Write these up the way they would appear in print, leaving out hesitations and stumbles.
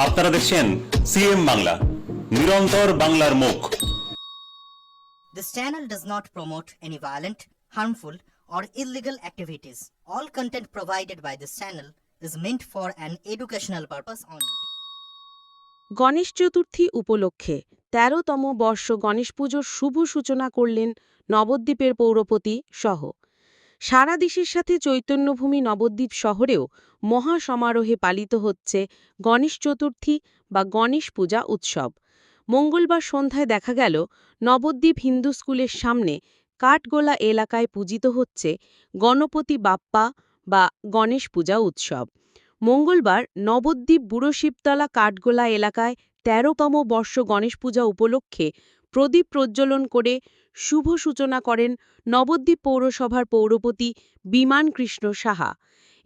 আপনারা দেখছেন সিএম বাংলা, নিরন্তর বাংলার মুখ। This channel does not promote any violent, harmful, or illegal activities. All content provided by this channel is meant for an educational purpose only. Ganesh Chaturthi উপলক্ষে ১৩তম বর্ষ গণেশ পুজোর শুভ সূচনা করলেন নবদ্বীপের পৌরপতি সহ। সারা দেশের সাথে চৈতন্যভূমি নবদ্বীপ শহরেও মহা সমারোহে পালিত হচ্ছে গণেশ চতুর্থী বা গণেশ পূজা উৎসব। মঙ্গলবার সন্ধ্যায় দেখা গেল নবদ্বীপ হিন্দু স্কুলের সামনে কাঠগোলা এলাকায় পূজিত হচ্ছে গণপতি বাপ্পা বা গণেশ পূজা উৎসব। মঙ্গলবার নবদ্বীপ বুড়ো শিবতলা কাঠগোলা এলাকায় ১৩তম বর্ষ গণেশ পূজা উপলক্ষে প্রদীপ প্রজ্বলন করে শুভ সূচনা করেন নবদ্বীপ পৌরসভার পৌরপতি বিমান কৃষ্ণ সাহা।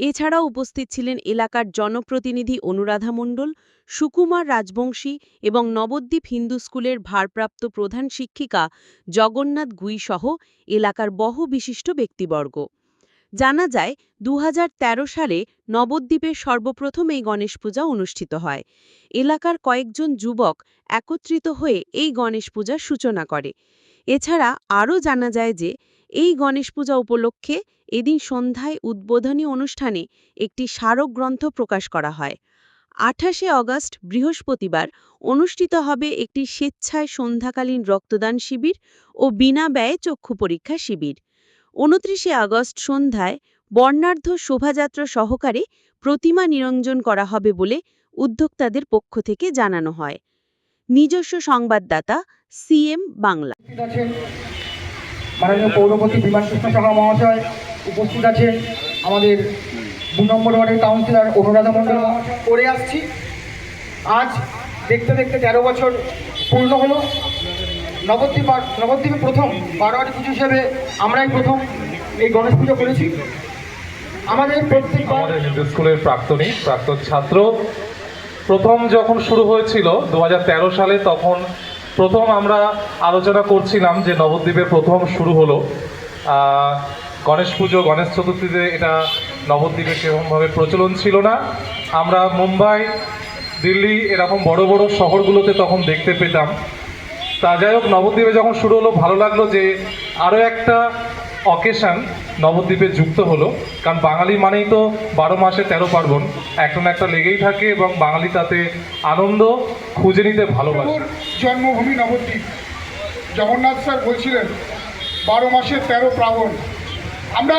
এছাড়াও উপস্থিত ছিলেন এলাকার জনপ্রতিনিধি অনুরাধা মণ্ডল, সুকুমার রাজবংশী এবং নবদ্বীপ হিন্দু স্কুলের ভারপ্রাপ্ত প্রধান শিক্ষিকা জগন্নাথ গুই সহ এলাকার বহু বিশিষ্ট ব্যক্তিবর্গ। জানা যায় ২০১৩ সালে নবদ্বীপে সর্বপ্রথম এই গণেশ পূজা অনুষ্ঠিত হয়। এলাকার কয়েকজন যুবক একত্রিত হয়ে এই গণেশ পূজার সূচনা করে। এছাড়া আরও জানা যায় যে এই গণেশ পূজা উপলক্ষে এদিন সন্ধ্যায় উদ্বোধনী অনুষ্ঠানে একটি স্মারক গ্রন্থ প্রকাশ করা হয়। ২৮শে অগস্ট বৃহস্পতিবার অনুষ্ঠিত হবে একটি স্বেচ্ছায় সন্ধ্যাকালীন রক্তদান শিবির ও বিনা ব্যয়ে চক্ষু পরীক্ষা শিবির। ২৯শে আগস্ট সন্ধ্যায় বর্ণাঢ্য শোভাযাত্রা সহকারে প্রতিমা নিরঞ্জন করা হবে বলে উদ্যোক্তাদের পক্ষ থেকে জানানো হয়। নিজস্ব সংবাদদাতা সিএম বাংলা। মাননীয় পৌরপতি বিমান কৃষ্ণ সাহা মহাশয় উপস্থিত আছেন, আমাদের ২ নম্বর ওয়ার্ডের কাউন্সিলর অনুরাধা মণ্ডল করে আসছি। আজ দেখতে দেখতে ১৩ বছর পূর্ণ হলো। নবদ্বীপে প্রথম বারোয়ারি পুজো হিসেবে আমরাই প্রথম এই গণেশ পুজো করেছি। আমাদের হিন্দু স্কুলের প্রাক্তন ছাত্র প্রথম যখন শুরু হয়েছিল ২০১৩ সালে, তখন প্রথম আমরা আলোচনা করছিলাম যে নবদ্বীপে প্রথম শুরু হলো গণেশ পুজো, গণেশ চতুর্থীতে। এটা নবদ্বীপে সেরকমভাবে প্রচলন ছিল না। আমরা মুম্বাই, দিল্লি এরকম বড় বড় শহরগুলোতে তখন দেখতে পেতাম। তা যাই হোক, নবদ্বীপে যখন শুরু হলো ভালো লাগলো যে আরও একটা অকেশন নবদ্বীপে যুক্ত হলো। কারণ বাঙালি মানেই তো ১২ মাসে ১৩ পার্বণ, একটা না একটা লেগেই থাকে এবং বাঙালি তাতে আনন্দ খুঁজে নিতে ভালোবাসে। জন্মভূমি নবদ্বীপ, জগন্নাথ স্যার বলছিলেন ১২ মাসে ১৩ পার্বণ। আমরা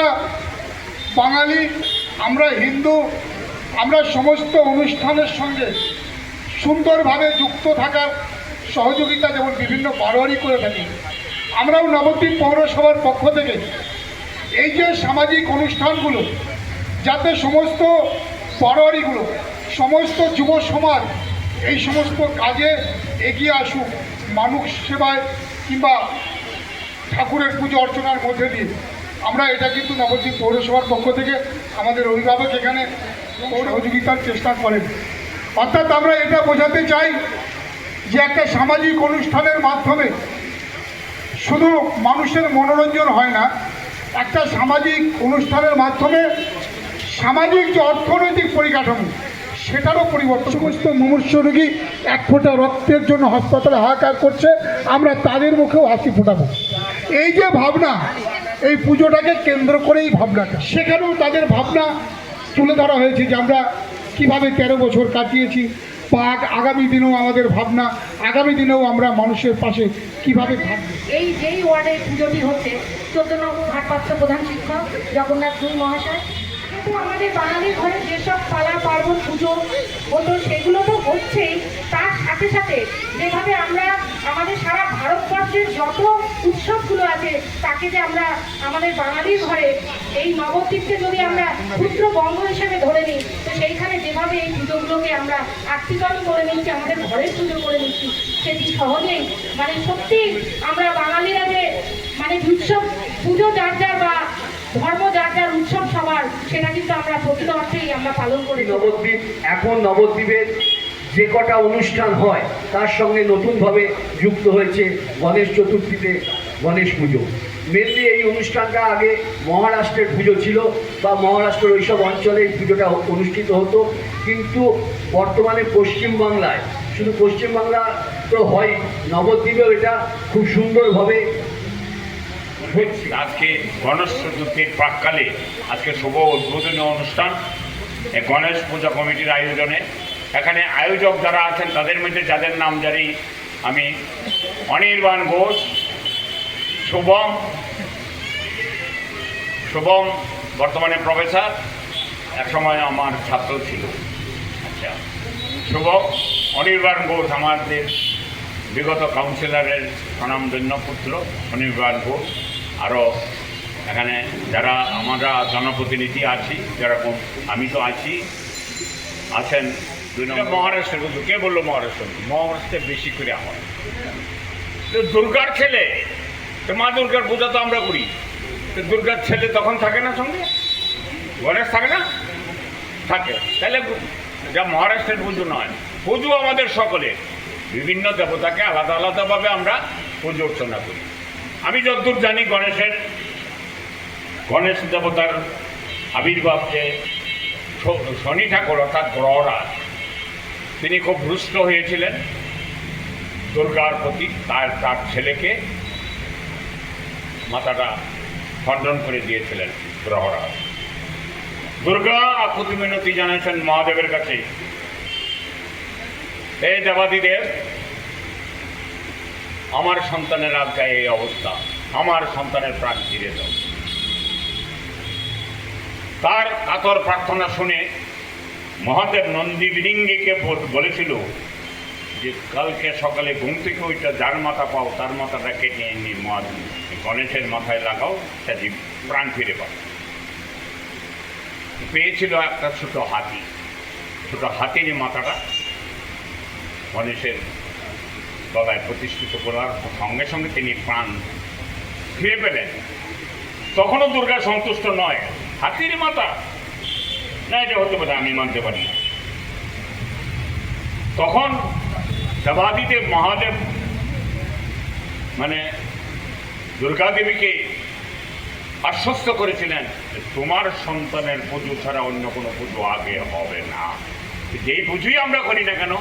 বাঙালি, আমরা হিন্দু, আমরা সমস্ত অনুষ্ঠানের সঙ্গে সুন্দরভাবে যুক্ত থাকার সহযোগিতা যেমন বিভিন্ন বারোয়ারি করে থাকি, আমরাও নবদ্বীপ পৌরসভার পক্ষ থেকে এই যে সামাজিক অনুষ্ঠানগুলো, যাতে সমস্ত বারোয়ারিগুলো, সমস্ত যুব সমাজ এই সমস্ত কাজে এগিয়ে আসুক, মানুষ সেবায় কিংবা ঠাকুরের পুজো অর্চনার মধ্যে দিয়ে, আমরা এটা কিন্তু নবদ্বীপ পৌরসভার পক্ষ থেকে আমাদের অভিভাবক এখানে সহযোগিতার চেষ্টা করেন। অর্থাৎ আমরা এটা বোঝাতে চাই যে একটা সামাজিক অনুষ্ঠানের মাধ্যমে শুধু মানুষের মনোরঞ্জন হয় না, একটা সামাজিক অনুষ্ঠানের মাধ্যমে সামাজিক যে অর্থনৈতিক পরিকাঠামো সেটারও পরিবর্তন। সমস্ত মুমূর্ষু রোগী এক ফোঁটা রক্তের জন্য হাসপাতালে হাহাকার করছে, আমরা তাদের মুখেও হাসি ফোটাবো। এই যে ভাবনা, এই পুজোটাকে কেন্দ্র করেই ভাবনাটা, সেখানেও তাদের ভাবনা তুলে ধরা হয়েছে যে আমরা কীভাবে ১৩ বছর কাটিয়েছি বা আগামী দিনেও আমাদের ভাবনা, আগামী দিনেও আমরা মানুষের পাশে কীভাবে থাকব। এই যেই ওয়ার্ডে পুজোটি হচ্ছে ১৪ নম্বর ভারপ্রাপ্ত প্রধান শিক্ষক জগন্নাথ গুই মহাশয়, কিন্তু আমাদের বাঙালির ঘরে যেসব পালা পার্বণ পুজো হতো সেগুলো তো হচ্ছেই, তার সাথে সাথে যেভাবে আমরা আমাদের সারা ভারতবর্ষের যত উৎসবগুলো আছে তাকে যে আমরা আমাদের বাঙালির ঘরে এই নবদ্বীপকে যদি আমরা ক্ষুদ্র বঙ্গ হিসেবে ধরে নিই, তো সেইখানে যেভাবে এই পুজোগুলোকে আমরা আত্মীকরণ করে নিচ্ছি, আমাদের ঘরের পুজো করে নিচ্ছি, সেটি সহজেই মানে সত্যি আমরা বাঙালিরা যে মানে উৎসব পুজো যার যার বা ধর্ম যার যার উৎসব সবার, সেটা কিন্তু আমরা প্রকৃত অর্থেই আমরা পালন করি। নবদ্বীপ এখন নবদ্বীপের যে কটা অনুষ্ঠান হয় তার সঙ্গে নতুনভাবে যুক্ত হয়েছে গণেশ চতুর্থীতে গণেশ পুজো। মেনলি এই অনুষ্ঠানটা আগে মহারাষ্ট্রের পুজো ছিল বা মহারাষ্ট্রের ওইসব অঞ্চলে এই পুজোটা অনুষ্ঠিত হতো, কিন্তু বর্তমানে পশ্চিমবাংলায়, শুধু পশ্চিমবাংলা তো হয়, নবদ্বীপেও এটা খুব সুন্দরভাবে হচ্ছে। আজকে গণেশ চতুর্থীর প্রাককালে আজকে শুভ উদ্বোধনী অনুষ্ঠান এই গণেশ পূজা কমিটির আয়োজনে। এখানে আয়োজক যারা আছেন তাদের মধ্যে যাদের নাম জানি আমি, অনির্বাণ ঘোষ, শুভম বর্তমানে প্রফেসর, একসময় আমার ছাত্র ছিল। আচ্ছা, অনির্বাণ ঘোষ আমাদের বিগত কাউন্সিলরের স্বনামধন্য পুত্র অনির্বাণ ঘোষ। আরও এখানে যারা আমরা জনপ্রতিনিধি আছি, যেরকম আমি তো আছেন 2 নম্বর মহারাষ্ট্রের পুজো। কে বললো মহারাষ্ট্রে বেশি করে আমার দুর্গার ছেলে, তো মা দুর্গার পূজা তো আমরা করি, তো দুর্গার ছেলে তখন থাকে না সঙ্গে, গণেশ থাকে না, থাকে। তাহলে যা মহারাষ্ট্রের পুজো নয়, পুজো আমাদের সকলের, বিভিন্ন দেবতাকে আলাদা আলাদাভাবে আমরা পুজো অর্চনা করি। আমি যতদূর জানি গণেশ দেবতার আবির্ভাব যে শনি ঠাকুর অর্থাৎ গ্রহরাজ, তিনি খুব রুষ্ট হয়েছিলেন দুর্গার প্রতি, তার ছেলেকে মাথাটা খণ্ডন করে দিয়েছিলেন গ্রহরাজ। দুর্গা আকুতি মিনতি জানিয়েছেন মহাদেবের কাছে, হে দেবাদিদেব, আমার সন্তানের আজ্ঞায় এই অবস্থা, আমার সন্তানের প্রাণ ফিরে দাও। তার কাতর প্রার্থনা শুনে মহাদেব নন্দী বিরিঙ্গিকে বলেছিল যে কালকে সকালে ঘুম থেকে ওইটা যার মাথা পাও তার মাথাটা কেটে এনে গণেশের মাথায় লাগাও, সে প্রাণ ফিরে পাও। পেয়েছিল একটা ছোট হাতির মাথাটা গণেশের গলায় প্রতিষ্ঠিত করার সঙ্গে সঙ্গে তিনি প্রাণ ফিরে পেলেন। তখনও দুর্গা সন্তুষ্ট নয়, হাতির মাথা না, এটা হতে পারে, আমি মানতে পারি না। তখন দেবাদিদেব মহাদেব মানে দুর্গা দেবীকে আশ্বস্ত করেছিলেন তোমার সন্তানের পুজো ছাড়া অন্য কোনো পুজো আগে হবে না। যেই পুজোই আমরা করি না কেন,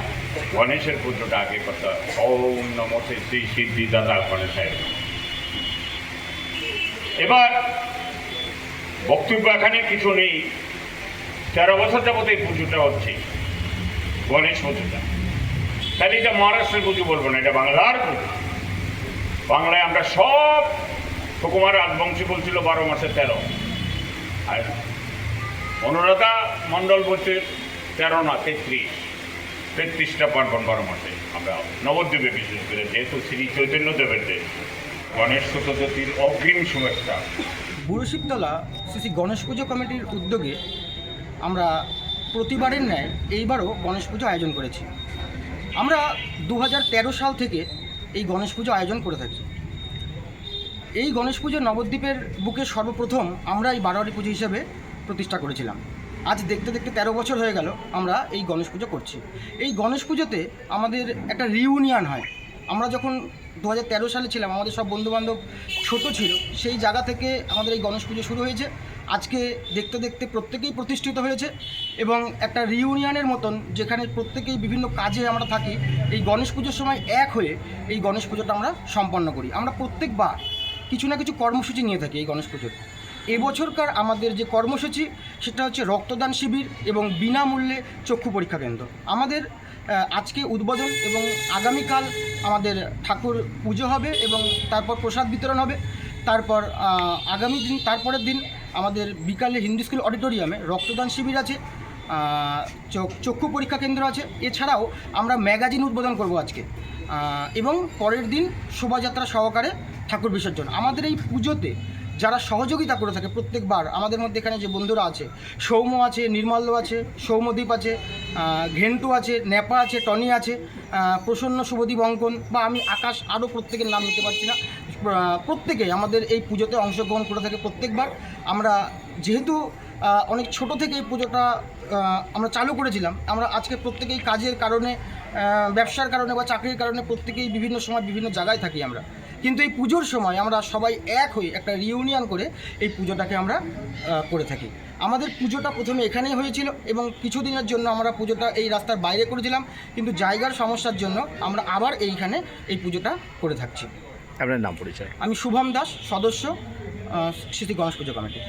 গণেশের পুজোটা আগে করতে হয়। ওম নমঃ শ্রী সিদ্ধিদাতা গণেশের। এবার বক্তব্য এখানে কিছু নেই, 13 বছর যাবত এই পুজোটা হচ্ছে, গণেশ পুজোটা। তাহলে এটা মহারাষ্ট্রের পুজো বলবো না, এটা বাংলার পুজো। বাংলায় আমরা সব, সুকুমার রাজবংশী বলছিল 12 মাসে 13, আর অনুরাধা মণ্ডল বলছে 13 না 33টা পার্বণ 12 মাসে। আমরা নবদ্বীপে বিশেষ করে, যেহেতু শ্রী চৈতন্যদেবের দেশ, গণেশ চতুর্থীর অগ্রিম শুভেচ্ছা। বুড়োশিবতলা শ্রী গণেশ পুজো কমিটির উদ্যোগে আমরা প্রতিবারের ন্যায় এইবারও গণেশ পুজো আয়োজন করেছি। আমরা 2013 সাল থেকে এই গণেশ পুজো আয়োজন করে থাকি। এই গণেশ পুজো নবদ্বীপের বুকে সর্বপ্রথম আমরা এই বারোয়ারি পুজো হিসেবে প্রতিষ্ঠা করেছিলাম। আজ দেখতে দেখতে 13 বছর হয়ে গেল আমরা এই গণেশ পুজো করছি। এই গণেশ পুজোতে আমাদের একটা রিউনিয়ন হয়। আমরা যখন 2013 সালে ছিলাম, আমাদের সব বন্ধুবান্ধব ছোট ছিল, সেই জায়গা থেকে আমাদের এই গণেশ পুজো শুরু হয়েছে। আজকে দেখতে দেখতে প্রত্যেকেই প্রতিষ্ঠিত হয়েছে এবং একটা রিউনিয়নের মতন, যেখানে প্রত্যেকেই বিভিন্ন কাজে আমরা থাকি, এই গণেশ পুজোর সময় এক হয়ে এই গণেশ পুজোটা আমরা সম্পন্ন করি। আমরা প্রত্যেকবার কিছু না কিছু কর্মসূচি নিয়ে থাকি এই গণেশ পুজোর। এবছরকার আমাদের যে কর্মসূচি সেটা হচ্ছে রক্তদান শিবির এবং বিনামূল্যে চক্ষু পরীক্ষা কেন্দ্র। আমাদের আজকে উদ্বোধন এবং আগামীকাল আমাদের ঠাকুর পুজো হবে এবং তারপর প্রসাদ বিতরণ হবে। তারপর আগামী দিন, তারপরের দিন আমাদের বিকালে হিন্দু স্কুল অডিটোরিয়ামে রক্তদান শিবির আছে, চক্ষু পরীক্ষা কেন্দ্র আছে। এছাড়াও আমরা ম্যাগাজিন উদ্বোধন করব আজকে, এবং পরের দিন শোভাযাত্রা সহকারে ঠাকুর বিসর্জন। আমাদের এই পুজোতে যারা সহযোগিতা করে থাকে প্রত্যেকবার, আমাদের মধ্যে এখানে যে বন্ধুরা আছে, সৌম্য আছে, নির্মাল্য আছে, সৌম্যদীপ আছে, ঘেন্টু আছে, নেপা আছে, টনি আছে, প্রসন্ন, শুভদীপ, অঙ্কন বা আমি আকাশ, আরও প্রত্যেকের নাম নিতে পারছি না। প্রত্যেকে আমাদের এই পুজোতে অংশগ্রহণ করে থাকে প্রত্যেকবার। আমরা যেহেতু অনেক ছোট থেকে এই পুজোটা আমরা চালু করেছিলাম, আমরা আজকে প্রত্যেকেই কাজের কারণে, ব্যবসার কারণে বা চাকরির কারণে প্রত্যেকেই বিভিন্ন সময় বিভিন্ন জায়গায় থাকি আমরা, কিন্তু এই পুজোর সময় আমরা সবাই এক হয়ে একটা রিউনিয়ন করে এই পুজোটাকে আমরা করে থাকি। আমাদের পুজোটা প্রথমে এখানেই হয়েছিল এবং কিছুদিনের জন্য আমরা পুজোটা এই রাস্তার বাইরে করেছিলাম, কিন্তু জায়গার সমস্যার জন্য আমরা আবার এইখানে এই পুজোটা করে থাকছি। আপনার নাম পরিচয়? আমি শুভম দাস, সদস্য শ্রী গণেশ পুজো কমিটি।